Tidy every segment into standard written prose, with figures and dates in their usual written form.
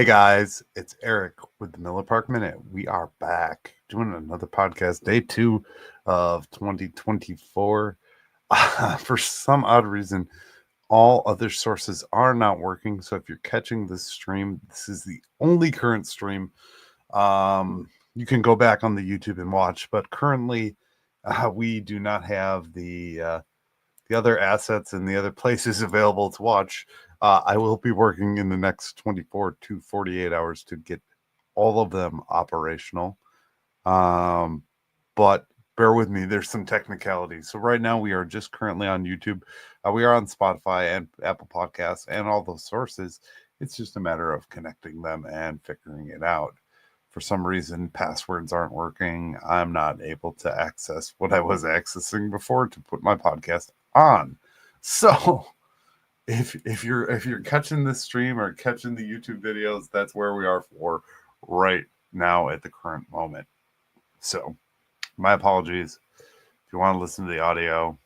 Hey guys, it's Eric with the Miller Park Minute. We are back doing another podcast, day 2 of 2024. For some odd reason, all other sources are not working. So if you're catching this stream, this is the only current stream. You can go back on the YouTube and watch, but currently we do not have the other assets and the other places available to watch. I will be working in the next 24 to 48 hours to get all of them operational. But bear with me, there's some technicalities. So right now we are just currently on YouTube. We are on Spotify and Apple Podcasts and all those sources. It's just a matter of connecting them and figuring it out. For some reason, passwords aren't working. I'm not able to access what I was accessing before to put my podcast on. So if you're catching this stream or catching the YouTube videos, that's where we are for right now at the current moment. So my apologies. If you want to listen to the audio,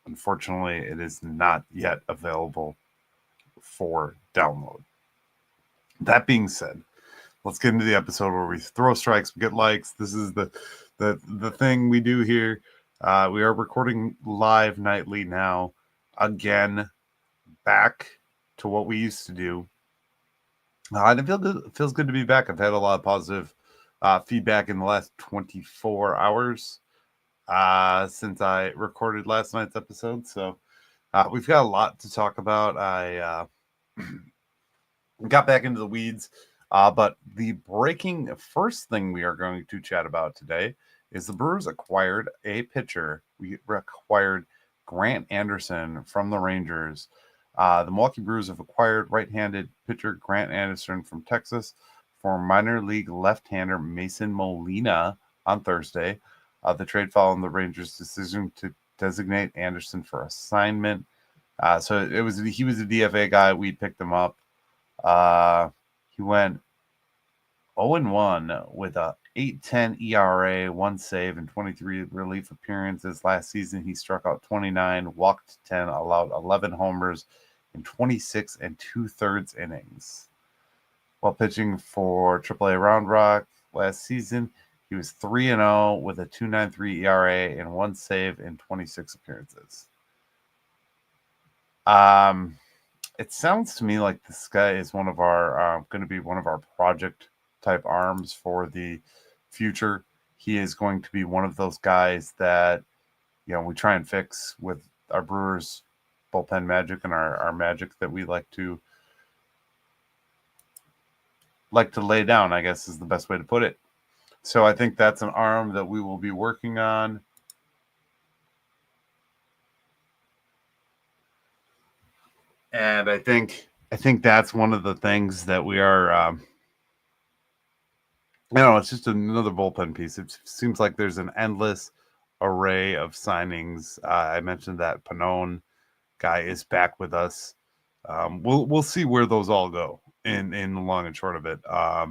unfortunately, it is not yet available for download. That being said, let's get into the episode where we throw strikes, we get likes. This is the thing we do here. We are recording live nightly now. Again, back to what we used to do. And it feels good to be back. I've had a lot of positive feedback in the last 24 hours since I recorded last night's episode. So we've got a lot to talk about. I got back into the weeds. But the breaking first thing we are going to chat about today is the Brewers acquired a pitcher. We acquired Grant Anderson from the Rangers. The Milwaukee Brewers have acquired right-handed pitcher Grant Anderson from Texas for minor league left-hander Mason Molina on Thursday. The trade followed the Rangers' decision to designate Anderson for assignment. So he was a DFA guy. We picked him up. He went 0-1 with a 8.10 ERA, 1 save, and 23 relief appearances. Last season, he struck out 29, walked 10, allowed 11 homers in 26 2/3 innings. While pitching for AAA Round Rock last season, he was 3-0 with a 2.93 ERA and 1 save in 26 appearances. It sounds to me like this guy is one of our going to be one of our project type arms for the future. He is going to be one of those guys that we try and fix with our Brewers bullpen magic and our magic that we like to lay down, I guess is the best way to put it. So I think that's an arm that we will be working on. And I think that's one of the things that we are it's just another bullpen piece. It seems like there's an endless array of signings. I mentioned that Pannone guy is back with us. We'll see where those all go in the long and short of it. I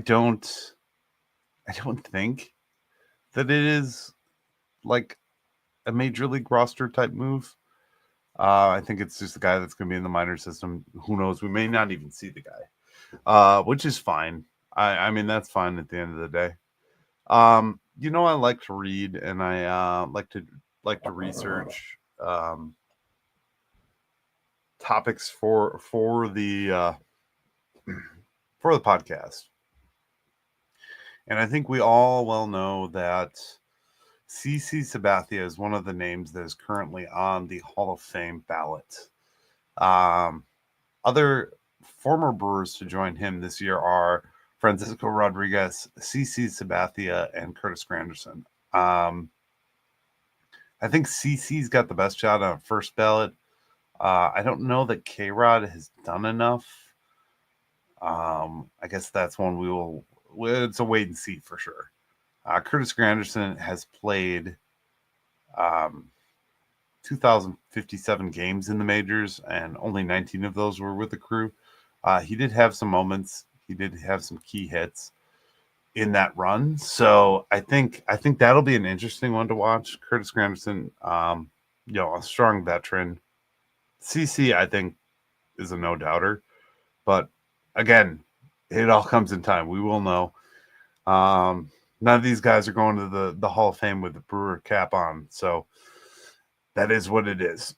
don't think that it is like a major league roster type move. I think it's just a guy that's going to be in the minor system. Who knows? We may not even see the guy, which is fine. I mean, that's fine at the end of the day. I like to read and I like to research topics for the podcast. And I think we all well know that CC Sabathia is one of the names that is currently on the Hall of Fame ballot. Other former Brewers to join him this year are Francisco Rodriguez, CC Sabathia, and Curtis Granderson. I think CC's got the best shot on first ballot. I don't know that K-Rod has done enough. I guess that's one it's a wait and see for sure. Curtis Granderson has played 2,057 games in the majors, and only 19 of those were with the crew. He did have some moments. He did have some key hits in that run. So I think that'll be an interesting one to watch. Curtis Granderson, a strong veteran. CC, I think, is a no-doubter. But again, it all comes in time. We will know. None of these guys are going to the Hall of Fame with the Brewer cap on, so that is what it is.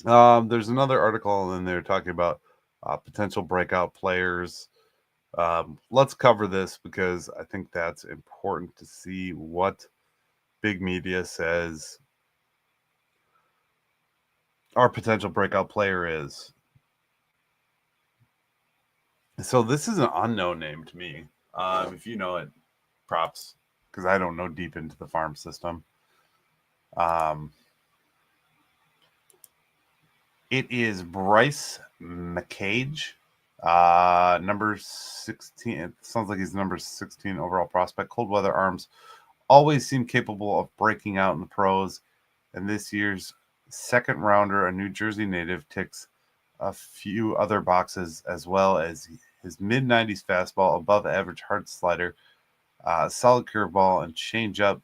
There's another article in there talking about potential breakout players. Let's cover this because I think that's important to see what big media says our potential breakout player is. So this is an unknown name to me. If you know it, props, because I don't know deep into the farm system. It is Bryce McCage, number 16. It sounds like he's number 16 overall prospect. Cold weather arms always seem capable of breaking out in the pros, and this year's second rounder, a New Jersey native, ticks a few other boxes, as well as his mid-90s fastball, above average hard slider, solid curveball, and changeup.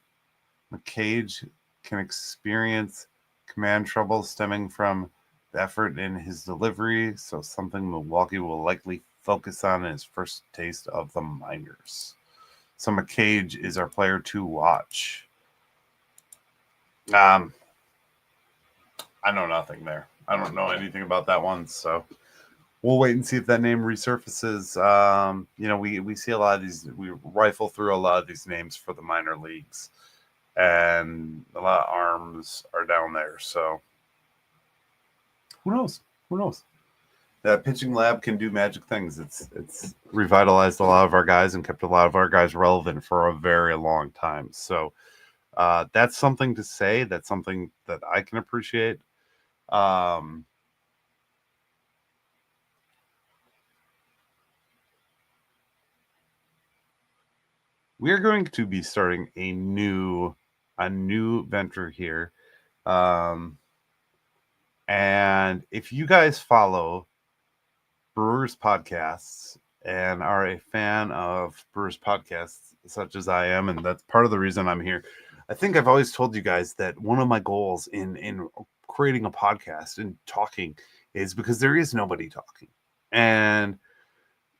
McCage can experience command trouble stemming from the effort in his delivery, so something Milwaukee will likely focus on in his first taste of the minors. So McCage is our player to watch. I know nothing there. I don't know anything about that one, so we'll wait and see if that name resurfaces. We see a lot of these. We rifle through a lot of these names for the minor leagues, and a lot of arms are down there. So who knows? Who knows? That pitching lab can do magic things. It's revitalized a lot of our guys and kept a lot of our guys relevant for a very long time. So that's something to say. That's something that I can appreciate. We are going to be starting a new venture here. And if you guys follow Brewers podcasts and are a fan of Brewers podcasts, such as I am, and that's part of the reason I'm here. I think I've always told you guys that one of my goals in creating a podcast and talking is because there is nobody talking. And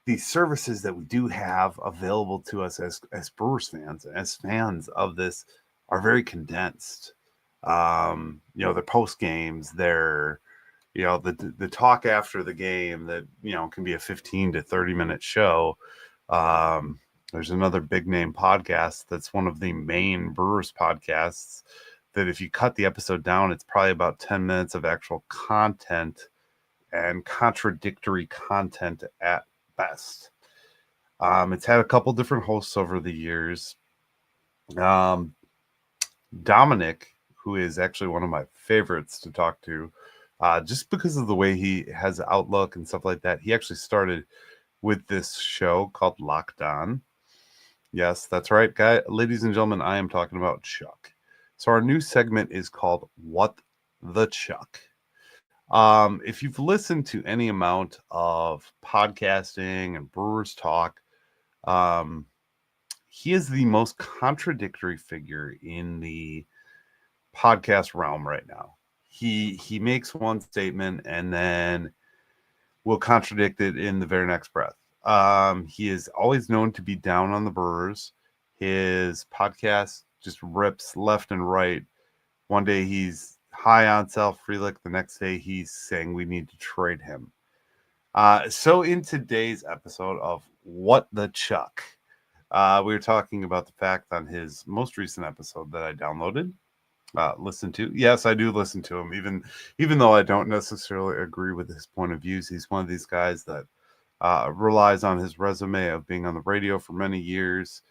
the services that we do have available to us as Brewers fans, as fans of this, are very condensed. They're post games, they're the talk after the game that can be a 15 to 30-minute show. There's another big name podcast that's one of the main Brewers podcasts that if you cut the episode down, it's probably about 10 minutes of actual content and contradictory content at best. It's had a couple different hosts over the years. Dominic, who is actually one of my favorites to talk to, just because of the way he has outlook and stuff like that. He actually started with this show called Locked On. Yes, that's right, ladies and gentlemen, I am talking about Chuck. So our new segment is called What the Chuck. If you've listened to any amount of podcasting and Brewers talk, he is the most contradictory figure in the podcast realm right now. He makes one statement and then will contradict it in the very next breath. He is always known to be down on the Brewers. His podcast just rips left and right. One day he's high on Sal Frelick. The next day he's saying we need to trade him. So in today's episode of What the Chuck, we were talking about the fact on his most recent episode that I downloaded, listen to. Yes, I do listen to him, even though I don't necessarily agree with his point of views. He's one of these guys that relies on his resume of being on the radio for many years.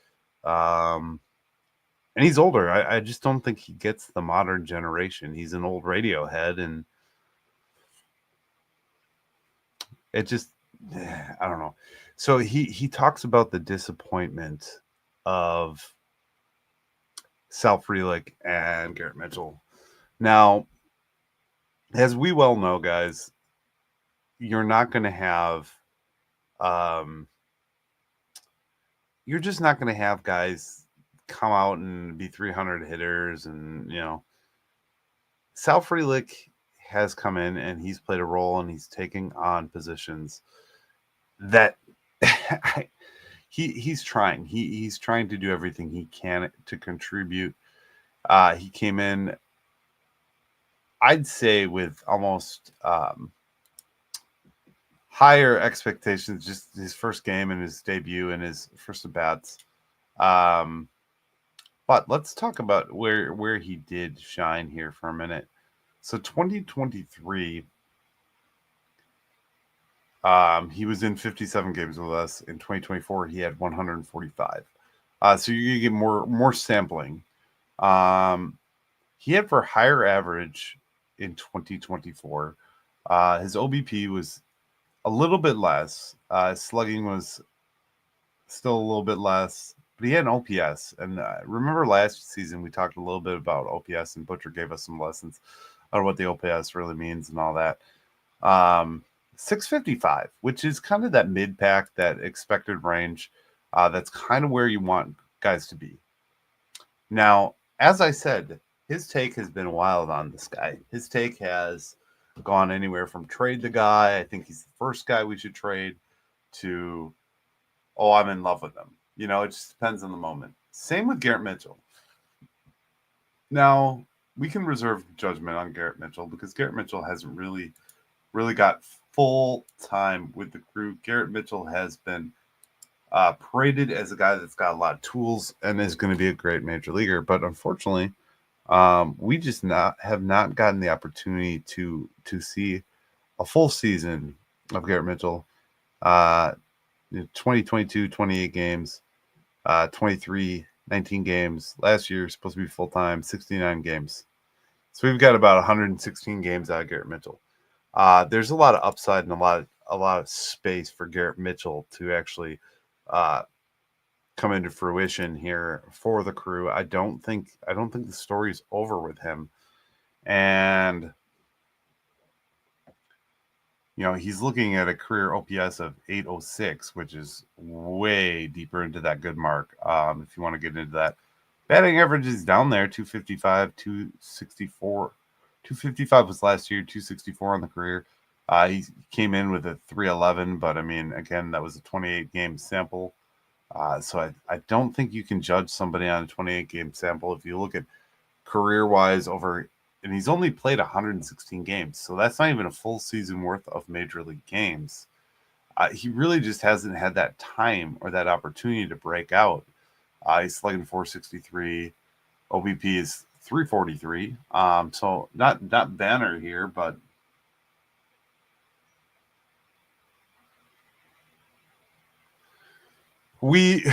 And he's older. I just don't think he gets the modern generation. He's an old radio head, and it just, I don't know. So he talks about the disappointment of Sal Frelick and Garrett Mitchell. Now, as we well know, guys, you're not going to have, you're just not going to have guys come out and be 300 hitters. And, Sal Frelick has come in and he's played a role and he's taking on positions that he's trying. He's trying to do everything he can to contribute. He came in, I'd say, with almost higher expectations. Just his first game and his debut and his first at bats. But let's talk about where he did shine here for a minute. So 2023, he was in 57 games with us. In 2024, he had 145. So you get more sampling. He had for higher average in 2024. His OBP was a little bit less. Slugging was still a little bit less, but he had an OPS. And remember last season we talked a little bit about OPS, and Butcher gave us some lessons on what the OPS really means and all that. 655, which is kind of that mid-pack, that expected range. That's kind of where you want guys to be. Now, as I said, his take has been wild on this guy. His take has gone anywhere from trade the guy, I think he's the first guy we should trade, to, oh, I'm in love with him. You know, it just depends on the moment. Same with Garrett Mitchell. Now, we can reserve judgment on Garrett Mitchell because Garrett Mitchell hasn't really got full time with the crew. Garrett Mitchell has been paraded as a guy that's got a lot of tools and is going to be a great major leaguer. But unfortunately, we just have not gotten the opportunity to see a full season of Garrett Mitchell. 2022, 28 games, 23, 19 games. Last year, supposed to be full-time, 69 games. So we've got about 116 games out of Garrett Mitchell. There's a lot of upside and a lot of space for Garrett Mitchell to actually come into fruition here for the crew. I don't think the story's over with him. And you know, he's looking at a career OPS of 806, which is way deeper into that good mark. If you want to get into that, batting average is down there, 255, 264. 255 was last year, 264 on the career. He came in with a 311, but I mean, again, that was a 28 game sample. So I don't think you can judge somebody on a 28 game sample. If you look at career wise over, and he's only played 116 games, so that's not even a full season worth of major league games. He really just hasn't had that time or that opportunity to break out. He's slugging 463. OBP is 343. So not banner here, but we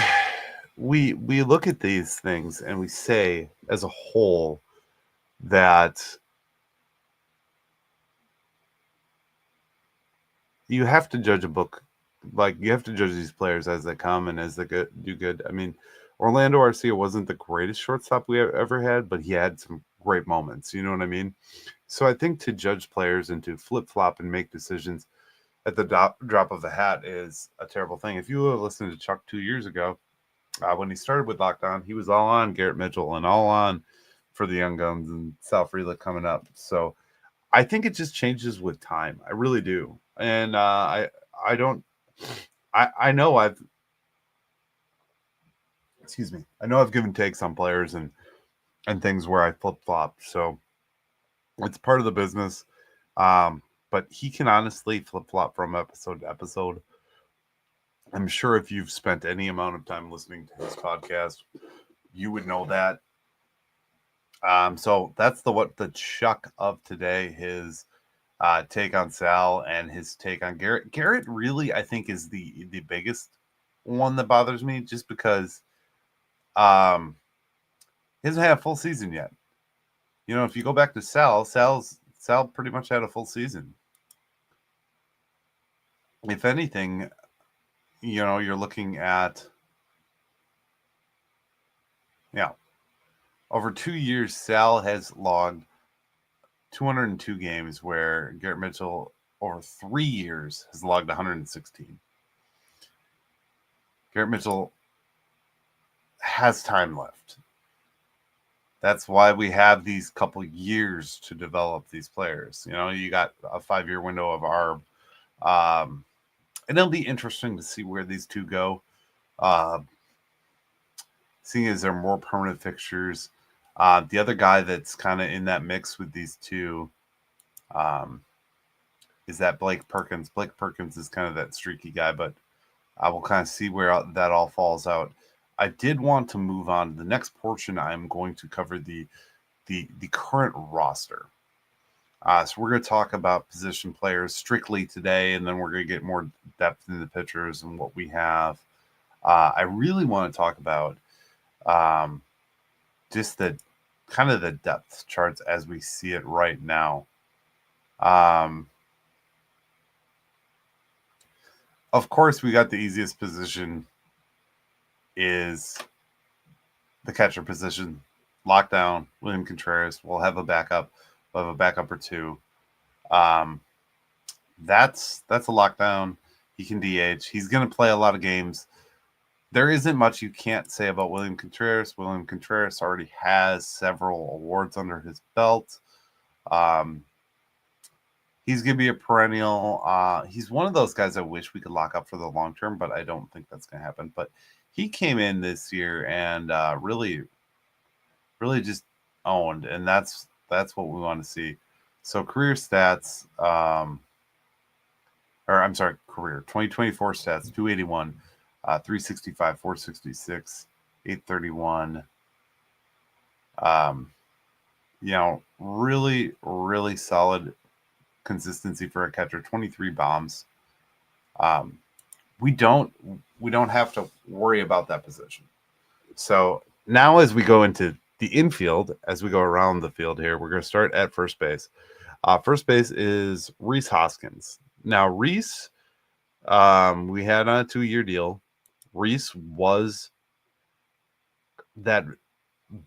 look at these things and we say as a whole that you have to judge a book, like you have to judge these players as they come and as they do good. I mean, Orlando Arcia wasn't the greatest shortstop we ever had, but he had some great moments. You know what I mean? So I think to judge players and to flip-flop and make decisions at the drop of the hat is a terrible thing. If you listened to Chuck 2 years ago, when he started with Lockdown, he was all on Garrett Mitchell and all on for the Young Guns and Sal Frelick coming up. So I think it just changes with time. I really do. And I know I've given takes on players and things where I flip flop. So it's part of the business. But he can honestly flip flop from episode to episode. I'm sure if you've spent any amount of time listening to his podcast, you would know that. So that's the Chuck of today. His take on Sal and his take on Garrett. Garrett really, I think, is the biggest one that bothers me, just because he hasn't had a full season yet. You know, if you go back to Sal pretty much had a full season. If anything, you know, you're looking at, over 2 years, Sal has logged 202 games, where Garrett Mitchell over 3 years has logged 116. Garrett Mitchell has time left. That's why we have these couple years to develop these players. You got a 5-year window of ARB. And it'll be interesting to see where these two go. Seeing as they're more permanent fixtures. The other guy that's kind of in that mix with these two is that Blake Perkins. Blake Perkins is kind of that streaky guy, but I will kind of see where that all falls out. I did want to move on to the next portion. I'm going to cover the current roster. So we're going to talk about position players strictly today, and then we're going to get more depth in the pitchers and what we have. I really want to talk about just the kind of the depth charts as we see it right now. Of course, we got the easiest position is the catcher position. Lockdown, William Contreras. We'll have a backup. We'll have a backup or two. That's a lockdown. He can DH. He's going to play a lot of games. There isn't much you can't say about William Contreras. William Contreras already has several awards under his belt. He's going to be a perennial. He's one of those guys I wish we could lock up for the long term, but I don't think that's going to happen. But he came in this year and really just owned, and that's what we want to see. So career stats, career 2024 stats: 281, 365, 466, 831. Really, really solid consistency for a catcher. 23 bombs. We don't have to worry about that position. So now as we go into the infield, as we go around the field here, we're going to start at first base. First base is Rhys Hoskins. Now Rhys, we had on a 2-year deal. Rhys was that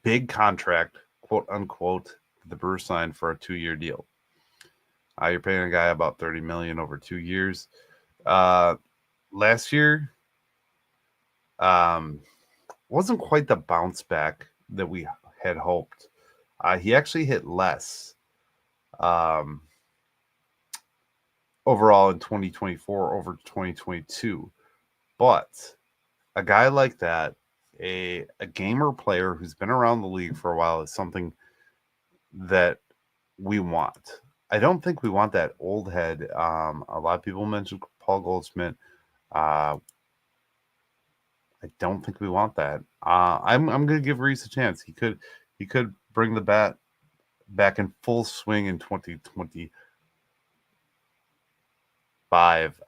big contract, quote unquote, the Brewers signed for a 2-year deal. You're paying a guy about $30 million over 2 years. Last year, wasn't quite the bounce back that we had hoped. He actually hit less overall in 2024 over 2022. But a guy like that, a gamer player who's been around the league for a while, is something that we want. I don't think we want that old head. A lot of people mentioned Paul Goldschmidt. I don't think we want that. I'm going to give Rhys a chance. He could bring the bat back in full swing in 2025.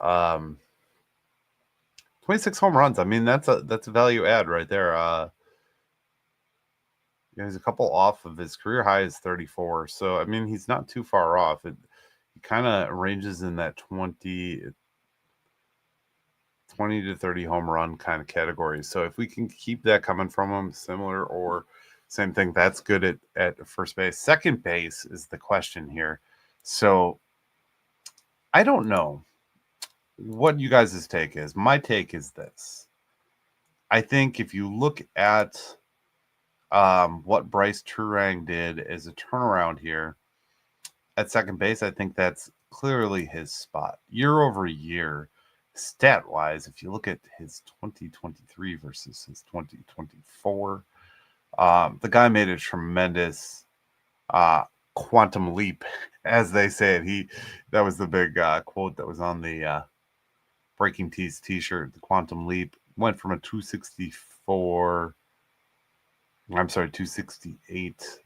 26 home runs. I mean, that's a value add right there. He's a couple off of his career high is 34. So, I mean, he's not too far off. He kind of ranges in that 20 to 30 home run kind of category. So if we can keep that coming from him, similar or same thing, that's good at first base. Second base is the question here. So I don't know what you guys' take is. My take is this. I think if you look at what Bryce Turang did as a turnaround here at second base, I think that's clearly his spot. Year over year, stat-wise, if you look at his 2023 versus his 2024, the guy made a tremendous quantum leap, as they say it. That was the big quote that was on the Breaking Tees t-shirt. The quantum leap went from a 268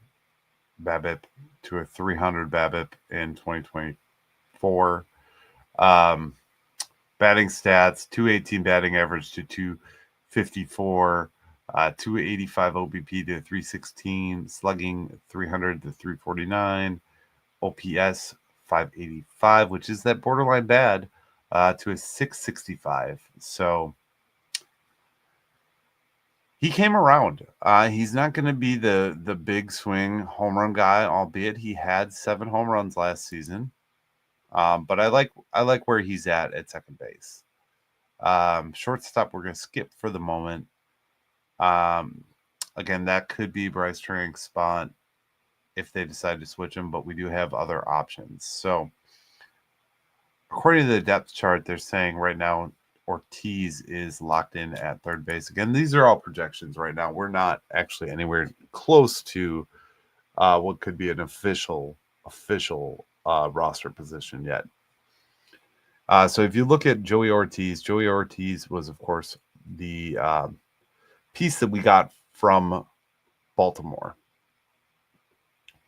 BABIP to a 300 BABIP in 2024. Batting stats: 218 batting average to 254, 285 OBP to 316, slugging 300 to 349, OPS 585, which is that borderline bad, to a 665. So he came around. He's not going to be the big swing home run guy, albeit he had 7 home runs last season. But I like where he's at second base. Shortstop, we're going to skip for the moment. Again, that could be Bryce Turing's spot if they decide to switch him, but we do have other options. So, according to the depth chart, they're saying right now Ortiz is locked in at third base. Again, these are all projections right now. We're not actually anywhere close to what could be an official roster position yet. So if you look at Joey Ortiz was, of course, the piece that we got from Baltimore.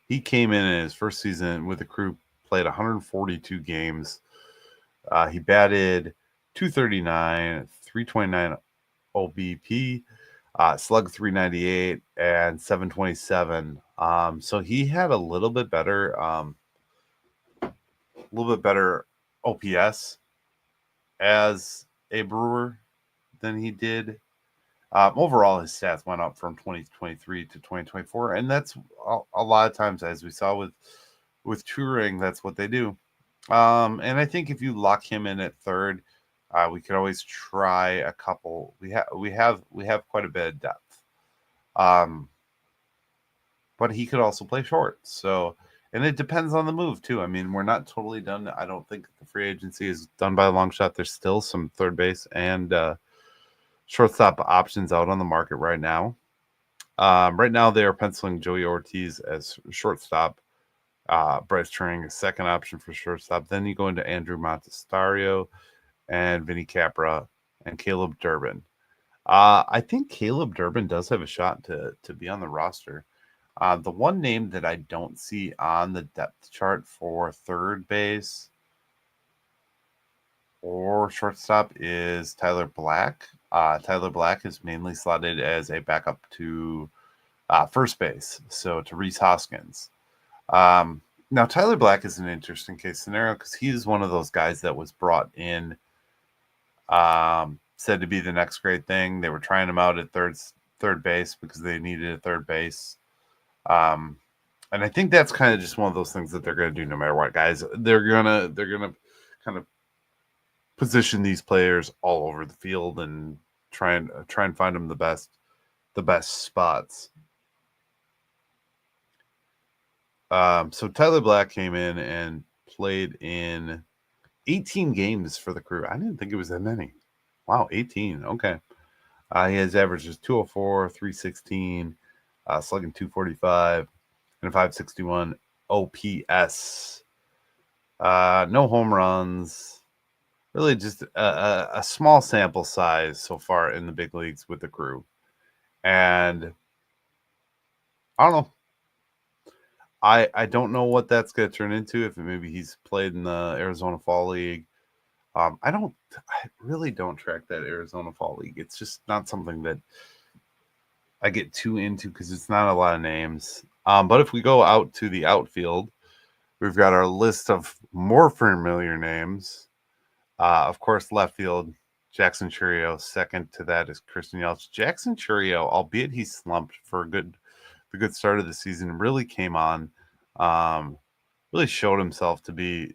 He came in his first season with the crew, played 142 games. He batted 239, 329 OBP, slug 398, and 727. So he had a little bit better OPS as a Brewer than he did. Overall, his stats went up from 2023 to 2024, and that's a lot of times, as we saw with Turing, that's what they do. And I think if you lock him in at third, we could always try a couple. We have quite a bit of depth, but he could also play short. So, and it depends on the move too. I mean, we're not totally done. I don't think the free agency is done by a long shot. There's still some third base and shortstop options out on the market right now. Right now, they are penciling Joey Ortiz as shortstop. Bryce Turing is second option for shortstop. Then you go into Andrew Montestario and Vinny Capra and Caleb Durbin. I think Caleb Durbin does have a shot to be on the roster. The one name that I don't see on the depth chart for third base or shortstop is Tyler Black. Tyler Black is mainly slotted as a backup to first base, so to Rhys Hoskins. Now, Tyler Black is an interesting case scenario because he's one of those guys that was brought in, said to be the next great thing. They were trying him out at third base because they needed a third base. And I think that's kind of just one of those things that they're going to do no matter what, guys. They're gonna kind of position these players all over the field and try and find them the best spots. So Tyler Black came in and played in 18 games for the crew. I didn't think it was that many. Wow, 18. Okay. His average is 204, 316, slugging 245, and 561 OPS. No home runs. Really just a small sample size so far in the big leagues with the crew. And I don't know. I don't know what that's going to turn into. If maybe he's played in the Arizona Fall League. I really don't track that Arizona Fall League. It's just not something that I get too into because it's not a lot of names. But if we go out to the outfield, we've got our list of more familiar names. Of course, left field, Jackson Chourio. Second to that is Christian Yelich. Jackson Chourio, albeit he slumped for the good start of the season, really came on, really showed himself to be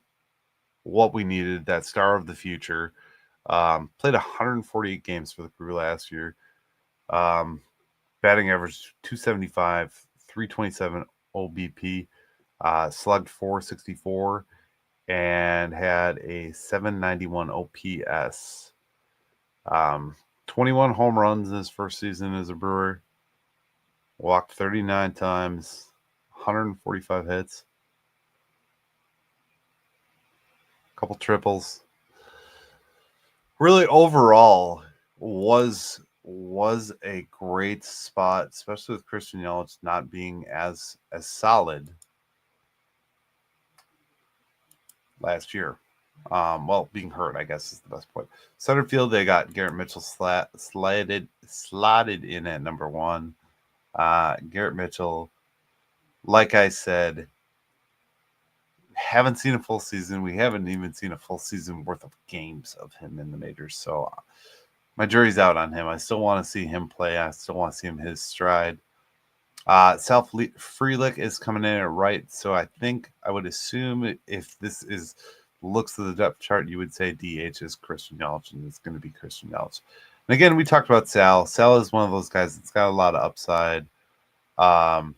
what we needed, that star of the future. Played 148 games for the crew last year. Batting average 275, 327 OBP, slugged 464, and had a 791 OPS. 21 home runs in his first season as a Brewer. Walked 39 times, 145 hits, a couple triples. Really, overall, was a great spot, especially with Christian Yelich not being as solid last year. Well, being hurt, I guess, is the best point. Center field, they got Garrett Mitchell slotted in at number one. Garrett Mitchell, like I said, haven't seen a full season. We haven't even seen a full season worth of games of him in the majors. So my jury's out on him. I still want to see him play. I still want to see him his stride. Sal Frelick is coming in at right. So I think I would assume if this is looks at the depth chart, you would say DH is Christian Yelich, and it's going to be Christian Yelich. And again, we talked about Sal. Sal is one of those guys that's got a lot of upside. Um,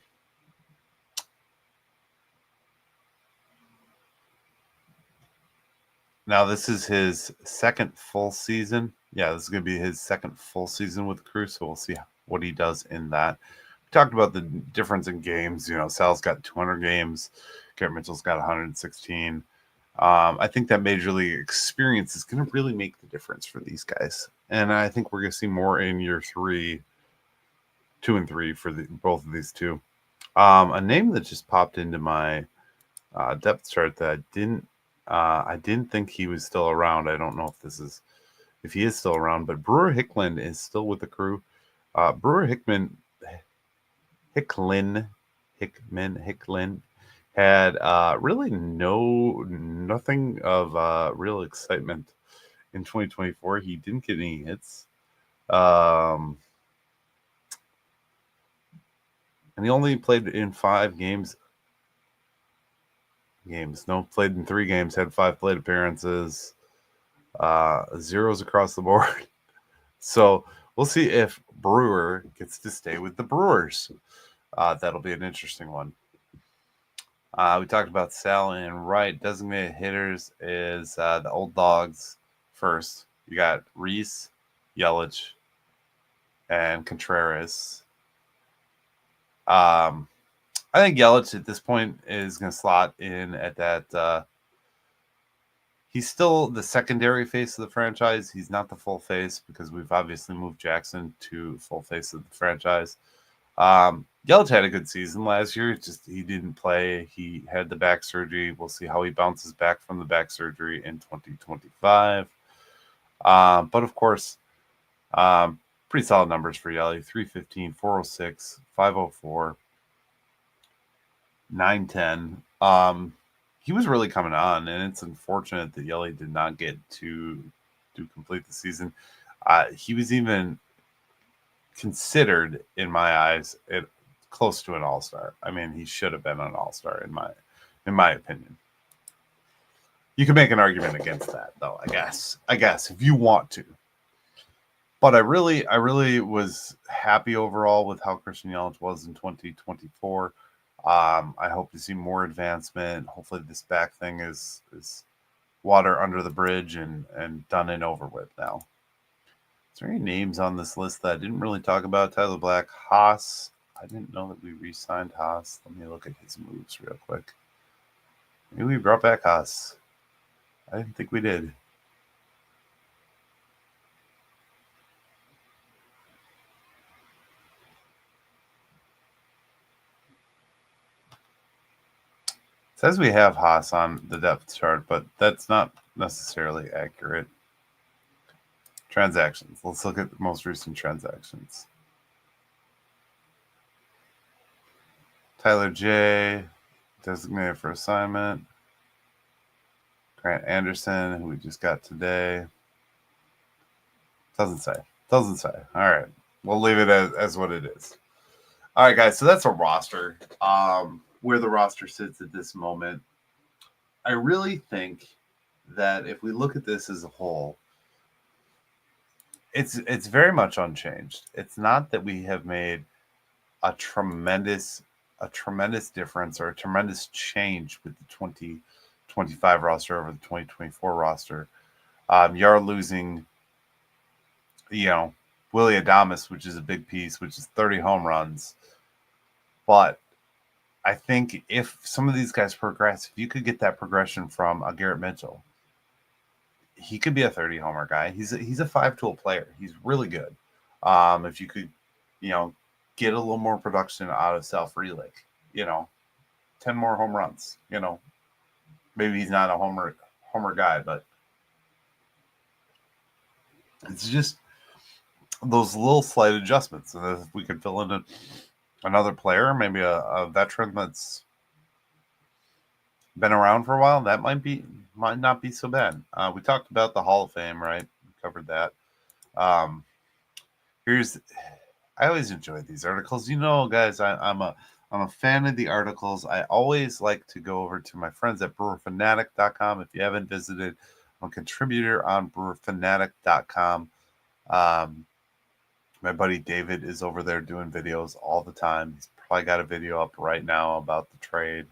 Now, this is his second full season. Yeah, this is going to be his second full season with the crew, so we'll see what he does in that. We talked about the difference in games. Sal's got 200 games. Garrett Mitchell's got 116. I think that major league experience is going to really make the difference for these guys. And I think we're going to see more in year 2 and 3 for both of these two. A name that just popped into my depth chart that I didn't think he was still around. I don't know if he is still around, but Brewer Hickman is still with the crew. Brewer Hickman had really nothing of real excitement in 2024. He didn't get any hits. And he only played in 5 games. No, played in 3 games, had 5 plate appearances, zeros across the board. So we'll see if Brewer gets to stay with the Brewers. That'll be an interesting one. We talked about Sal and Wright. Designated hitters is the old dogs first. You got Reese, Yelich, and Contreras. I think Yelich at this point is going to slot in at that. He's still the secondary face of the franchise. He's not the full face because we've obviously moved Jackson to full face of the franchise. Yelich had a good season last year. Just he didn't play. He had the back surgery. We'll see how he bounces back from the back surgery in 2025. But of course, pretty solid numbers for Yelich: 315, 406, 504, 910. He was really coming on, and it's unfortunate that Yelich did not get to complete the season. He was even considered, in my eyes, close to an all-star. I mean, he should have been an all-star in my opinion. You can make an argument against that, though. I guess if you want to. But I really was happy overall with how Christian Yelich was in 2024. I hope to see more advancement. Hopefully, this back thing is water under the bridge and done and over with now. Is there any names on this list that I didn't really talk about? Tyler Black, Haas. I didn't know that we re-signed Haas. Let me look at his moves real quick. Maybe we brought back Haas. I didn't think we did. It says we have Haas on the depth chart, but that's not necessarily accurate. Transactions. Let's look at the most recent transactions. Tyler J, designated for assignment. Grant Anderson, who we just got today. Doesn't say. All right. We'll leave it as what it is. All right, guys. So that's a roster. Where the roster sits at this moment. I really think that if we look at this as a whole, it's very much unchanged. It's not that we have made a tremendous difference or a tremendous change with the 2025 roster over the 2024 roster. You are losing, Willie Adames, which is a big piece, which is 30 home runs. But I think if some of these guys progress, if you could get that progression from a Garrett Mitchell, he could be a 30 homer guy. He's a 5-tool player. He's really good. If you could, get a little more production out of Sal Frelick, 10 more home runs, maybe he's not a homer guy, but it's just those little slight adjustments. And if we could fill in another player, maybe a veteran that's been around for a while, that might not be so bad. We talked about the Hall of Fame, right? We covered that. I always enjoy these articles. Guys, I'm a fan of the articles. I always like to go over to my friends at brewerfanatic.com. If you haven't visited, I'm a contributor on brewerfanatic.com. My buddy David is over there doing videos all the time. He's probably got a video up right now about the trade.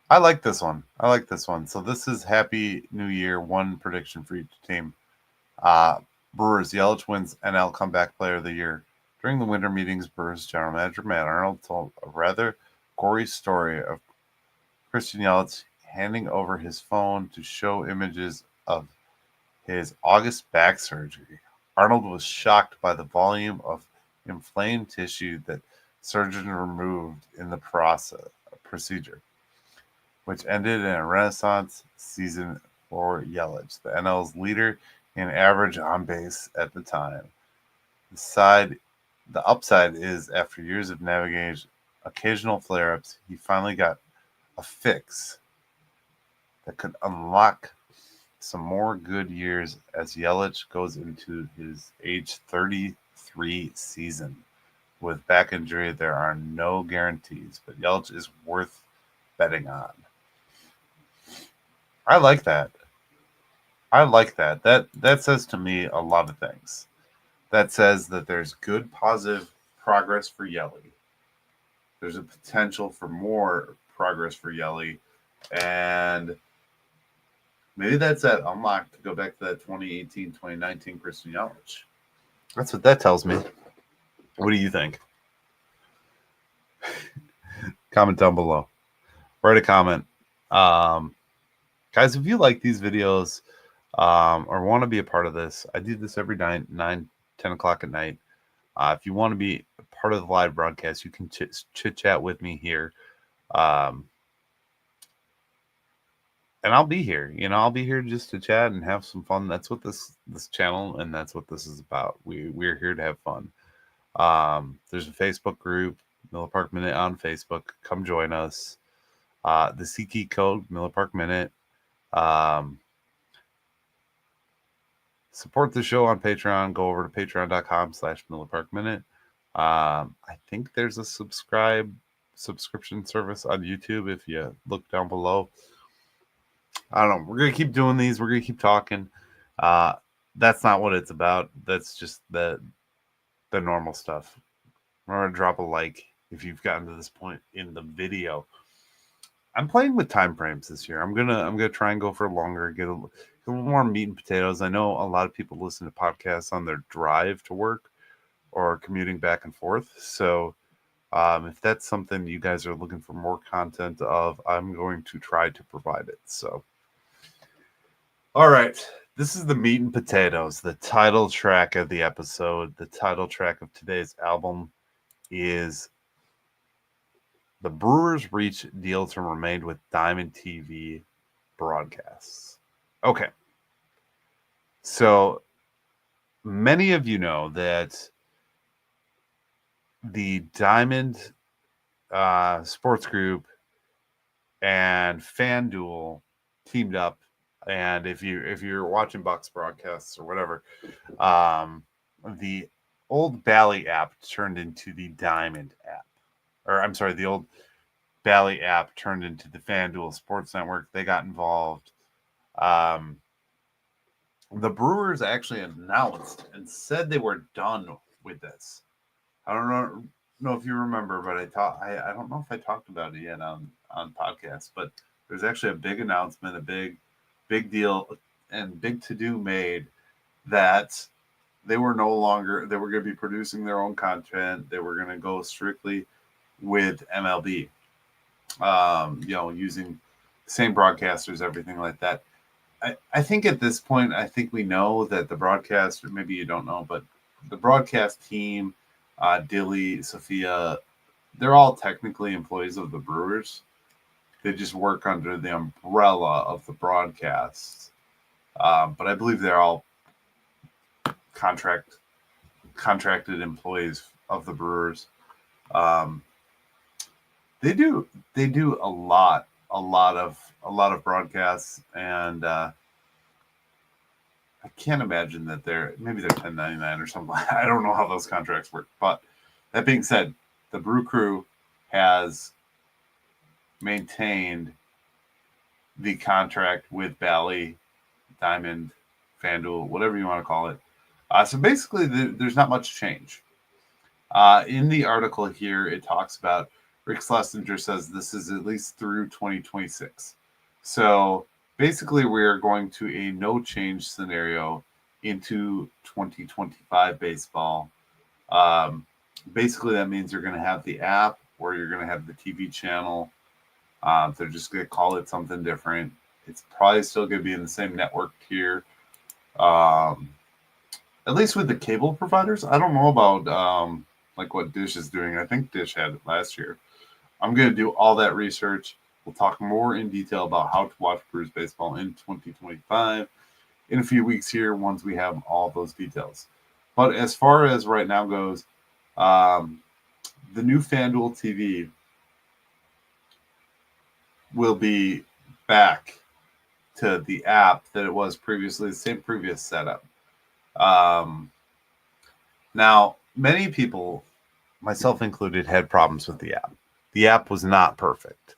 I like this one. So this is Happy New Year. One prediction for each team. Brewers, Yelich wins NL Comeback Player of the Year. During the winter meetings, Brewers general manager Matt Arnold told a rather gory story of Christian Yelich handing over his phone to show images of his August back surgery. Arnold was shocked by the volume of inflamed tissue that surgeons removed in the procedure, which ended in a renaissance season for Yelich, the NL's leader in average on base at the time. The upside is, after years of navigating occasional flare-ups, he finally got a fix that could unlock some more good years as Yelich goes into his age 33 season. With back injury, there are no guarantees, but Yelich is worth betting on. I like that. That says to me a lot of things. That says that there's good positive progress for Yelly. There's a potential for more progress for Yelly, and maybe that's that unlock to go back to that 2018, 2019 Christian Yelich. That's what that tells me. What do you think? Comment down below. Write a comment. Guys, if you like these videos or want to be a part of this, I do this every night, 9, 10 o'clock at night. If you want to be a part of the live broadcast, you can chit-chat with me here. And I'll be here. I'll be here just to chat and have some fun. That's what this channel and that's what this is about. We're here to have fun. There's a Facebook group, Miller Park Minute on Facebook. Come join us. The SeatGeek code, Miller Park Minute. Support the show on Patreon. Go over to patreon.com/Miller Park Minute. I think there's a subscription service on YouTube if you look down below. I don't know. We're going to keep doing these. We're going to keep talking. That's not what it's about. That's just the normal stuff. Remember to drop a like if you've gotten to this point in the video. I'm playing with time frames this year. I'm gonna try and go for longer, get a little more meat and potatoes. I know a lot of people listen to podcasts on their drive to work or commuting back and forth. So if that's something you guys are looking for more content of, I'm going to try to provide it. So, all right, this is the meat and potatoes, the title track of the episode. The title track of today's album is The Brewers Reach Deal to Remain with Diamond TV Broadcasts. Okay. So many of you know that the Diamond Sports Group and FanDuel teamed up, and if you're watching Bucks broadcasts or whatever, the old Bally app turned into the Diamond app. Or I'm sorry, the old Bally app turned into the FanDuel Sports Network. They got involved. The Brewers actually announced and said they were done with this. I don't know if you remember, but I don't know if I talked about it yet on podcasts, but there's actually a big announcement, a big deal and big to-do made that they were going to be producing their own content. They were going to go strictly with MLB, using the same broadcasters, everything like that. I think at this point, I think we know that the broadcast, or maybe you don't know, but the broadcast team, Dilly, Sophia, they're all technically employees of the Brewers. They just work under the umbrella of the broadcast. But I believe they're all contracted employees of the Brewers. They do a lot of broadcasts, and I can't imagine that maybe they're 1099 or something. I don't know how those contracts work. But that being said, the Brew Crew has maintained the contract with Bally Diamond, FanDuel, whatever you want to call it. So basically, there's not much change. In the article here, it talks about Rick Schlesinger says this is at least through 2026. So basically, we're going to a no change scenario into 2025 baseball. Basically, that means you're going to have the app or you're going to have the TV channel. They're just going to call it something different. It's probably still going to be in the same network tier. At least with the cable providers. I don't know about like what Dish is doing. I think Dish had it last year. I'm going to do all that research. We'll talk more in detail about how to watch Brewers baseball in 2025 in a few weeks here once we have all those details. But as far as right now goes, the new FanDuel TV will be back to the app that it was previously, the same previous setup. Now, many people, myself included, had problems with the app. The app was not perfect.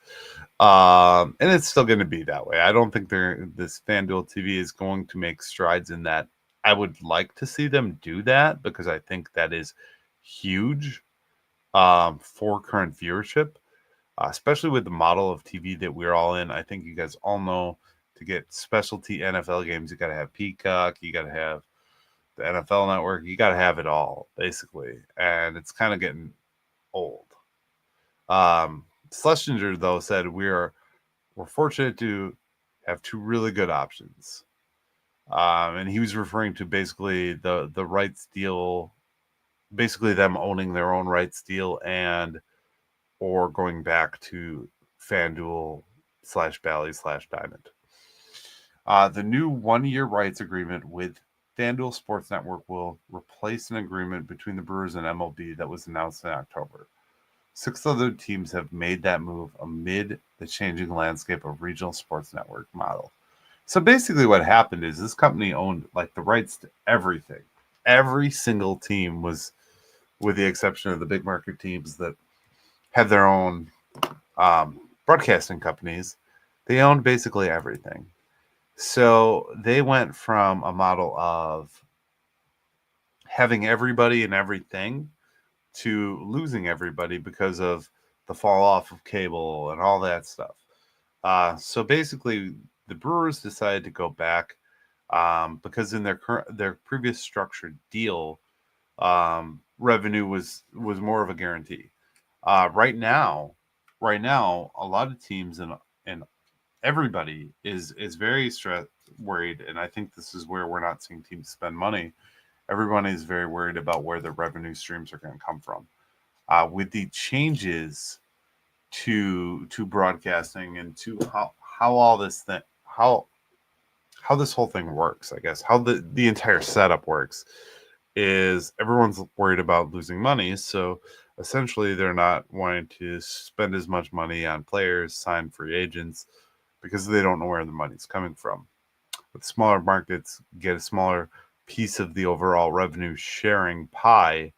And it's still going to be that way. I don't think this FanDuel TV is going to make strides in that. I would like to see them do that because I think that is huge for current viewership, especially with the model of TV that we're all in. I think you guys all know to get specialty NFL games, you got to have Peacock, you got to have the NFL Network, you got to have it all, basically. And it's kind of getting old. Schlesinger, though, said we're fortunate to have two really good options. And he was referring to basically the rights deal, basically them owning their own rights deal and or going back to FanDuel /Bally/Diamond. The new 1-year rights agreement with FanDuel Sports Network will replace an agreement between the Brewers and MLB that was announced in October. 6 other teams have made that move amid the changing landscape of regional sports network model. So basically what happened is this company owned like the rights to everything. Every single team was, with the exception of the big market teams that have their own broadcasting companies, they owned basically everything. So they went from a model of having everybody and everything to losing everybody because of the fall off of cable and all that stuff. So basically, the Brewers decided to go back because in their previous structured deal, revenue was more of a guarantee. Right now, a lot of teams and everybody is very worried, and I think this is where we're not seeing teams spend money. Everyone is very worried about where the revenue streams are going to come from. With the changes to broadcasting and to how all this thing how this whole thing works, I guess, how the entire setup works, is everyone's worried about losing money. So essentially, they're not wanting to spend as much money on players, sign free agents, because they don't know where the money's coming from. But smaller markets get a smaller piece of the overall revenue sharing pie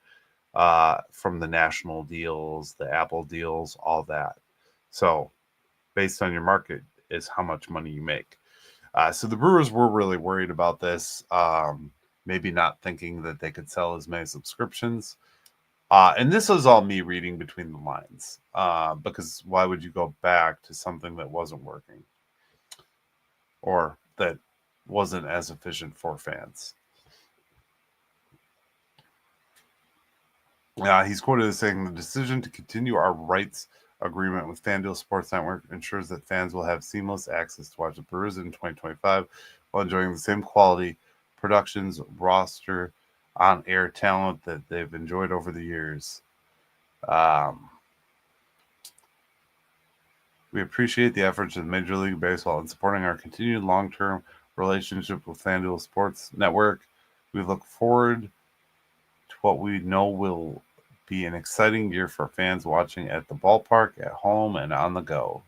from the national deals, the Apple deals, all that. So based on your market is how much money you make. So the Brewers were really worried about this, maybe not thinking that they could sell as many subscriptions. And this was all me reading between the lines, because why would you go back to something that wasn't working or that wasn't as efficient for fans? He's quoted as saying, the decision to continue our rights agreement with FanDuel Sports Network ensures that fans will have seamless access to watch the Brewers in 2025 while enjoying the same quality productions, roster, on-air talent that they've enjoyed over the years. We appreciate the efforts of Major League Baseball in supporting our continued long-term relationship with FanDuel Sports Network. We look forward to what we know will be an exciting year for fans watching at the ballpark, at home, and on the go.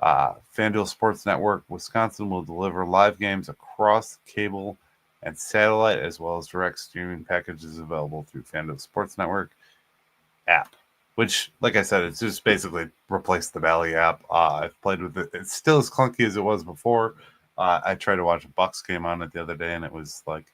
FanDuel Sports Network Wisconsin will deliver live games across cable and satellite, as well as direct streaming packages available through FanDuel Sports Network app, which, like I said, it's just basically replaced the Bally app. I've played with it. It's still as clunky as it was before. I tried to watch a Bucks game on it the other day, and it was like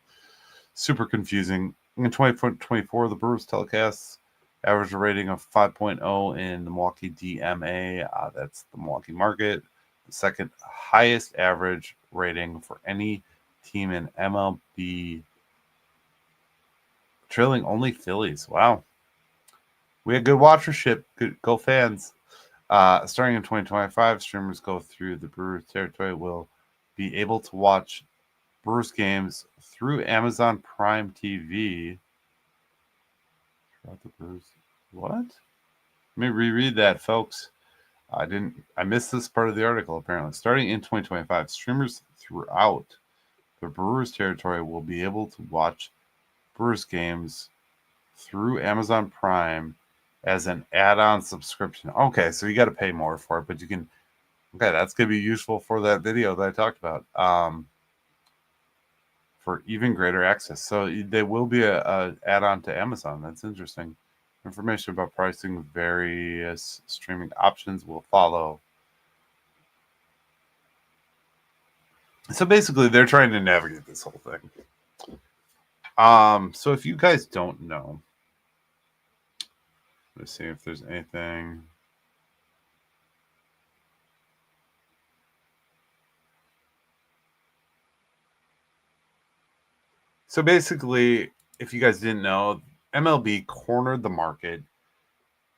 super confusing. In 2024, the Brewers telecasts average a rating of 5.0 in the Milwaukee DMA. That's the Milwaukee market. The second highest average rating for any team in MLB, trailing only Phillies. Wow. We had good watchership. Good, go fans. Starting in 2025, streamers go through the Brewers territory will be able to watch Brewers games through Amazon Prime TV. The Brewers. What? Let me reread that, folks. I missed this part of the article, apparently. Starting in 2025, streamers throughout the Brewers territory will be able to watch Brewers games through Amazon Prime as an add-on subscription. Okay, so you got to pay more for it, but you can. Okay, that's going to be useful for that video that I talked about. For even greater access. So they will be a add-on to Amazon. That's interesting. Information about pricing various streaming options will follow. So basically, they're trying to navigate this whole thing. So if you guys don't know, let's see if there's anything. So basically, if you guys didn't know, MLB cornered the market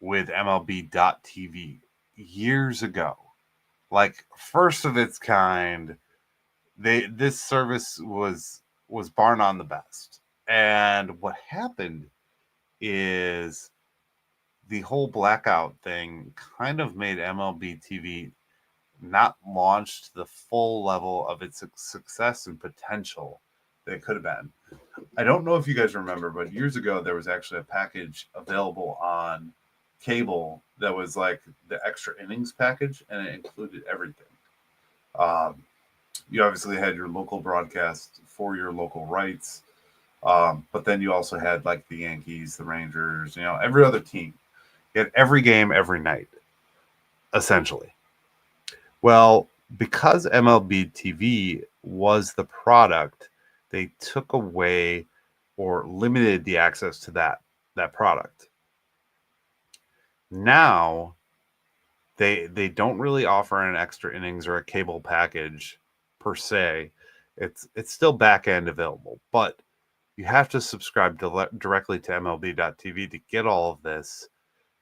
with MLB.TV years ago. Like first of its kind. This service was bar none the best. And what happened is the whole blackout thing kind of made MLB TV not launch to the full level of its success and potential that it could have been. I don't know if you guys remember, but years ago there was actually a package available on cable that was like the extra innings package, and it included everything. You obviously had your local broadcast for your local rights, but then you also had like the Yankees, the Rangers, every other team. You had every game every night, essentially. Well, because MLB TV was the product, they took away or limited the access to that product. Now, they don't really offer an extra innings or a cable package per se. It's still back end available, but you have to subscribe directly to MLB.TV to get all of this.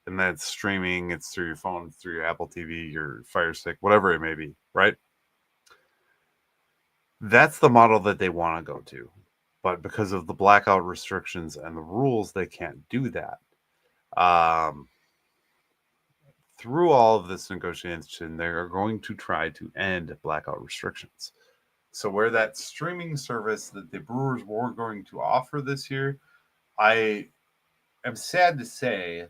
And then it's streaming, it's through your phone, through your Apple TV, your Fire Stick, whatever it may be, right? That's the model that they want to go to. But because of the blackout restrictions and the rules, they can't do that. Through all of this negotiation, they are going to try to end blackout restrictions. So where that streaming service that the Brewers were going to offer this year, I am sad to say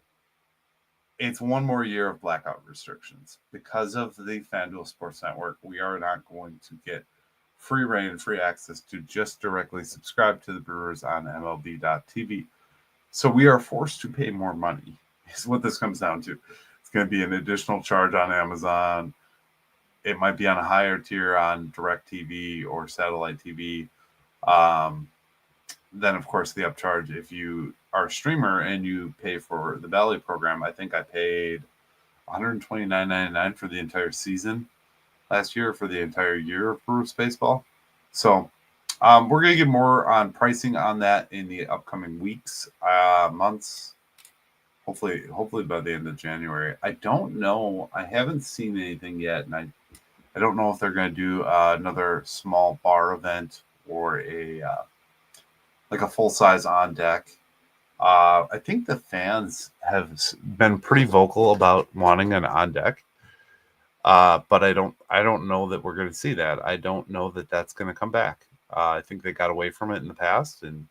it's one more year of blackout restrictions. Because of the FanDuel Sports Network, we are not going to get free reign, free access to just directly subscribe to the Brewers on MLB.TV. So we are forced to pay more money, is what this comes down to. It's going to be an additional charge on Amazon. It might be on a higher tier on DirecTV or satellite TV. Then, of course, the upcharge if you are a streamer and you pay for the Valley program. I think I paid $129.99 for the entire season last year, for the entire year of Brewers baseball. So we're going to get more on pricing on that in the upcoming weeks, months. Hopefully by the end of January. I don't know. I haven't seen anything yet, and I don't know if they're going to do another small bar event or a like a full size on deck. I think the fans have been pretty vocal about wanting an on deck, but I don't know that we're going to see that. I don't know that that's going to come back. I think they got away from it in the past, and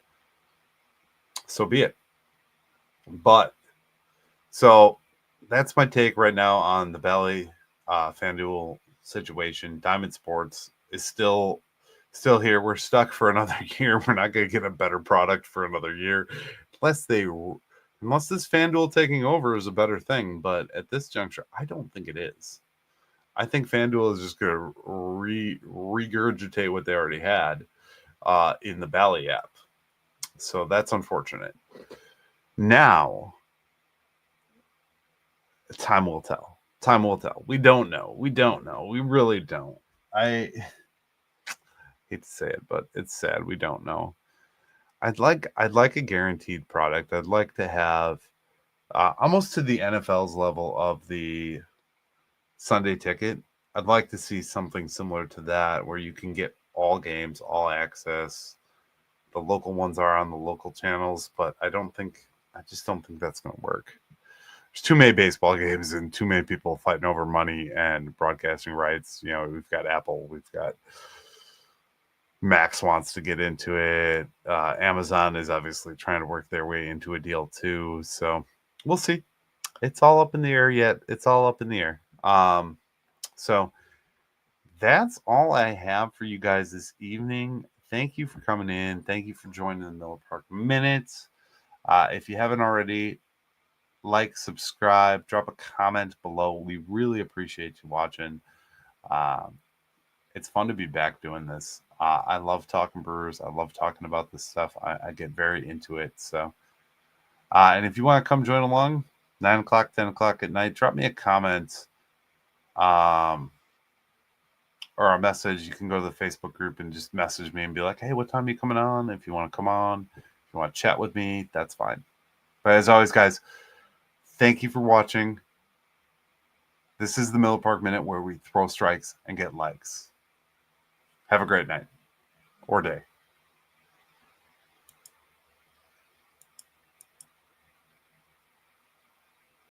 so be it. But so that's my take right now on the Valley FanDuel situation. Diamond Sports is still here. We're stuck for another year. We're not going to get a better product for another year unless this FanDuel taking over is a better thing. But at this juncture, I don't think it is. I think FanDuel is just going to regurgitate what they already had in the Bally app. So that's unfortunate. Now, time will tell. Time will tell. We don't know. We don't know. We really don't. I hate to say it, but it's sad. We don't know. I'd like a guaranteed product. I'd like to have almost to the NFL's level of the Sunday ticket. I'd like to see something similar to that where you can get all games, all access. The local ones are on the local channels, but I just don't think that's going to work. There's too many baseball games and too many people fighting over money and broadcasting rights. You know, we've got Apple, we've got Max wants to get into it. Amazon is obviously trying to work their way into a deal too. So we'll see. It's all up in the air yet. It's all up in the air. So that's all I have for you guys this evening. Thank you for coming in. Thank you for joining the Miller Park Minutes. If you haven't already, like, subscribe, drop a comment below. We really appreciate you watching. It's fun to be back doing this. I love talking Brewers. I love talking about this stuff. I get very into it. So, and if you want to come join along, 9 o'clock, 10 o'clock at night, drop me a comment or a message. You can go to the Facebook group and just message me and be like, hey, what time are you coming on? If you want to come on, if you want to chat with me, that's fine. But as always, guys, thank you for watching. This is the Miller Park Minute where we throw strikes and get likes. Have a great night or day.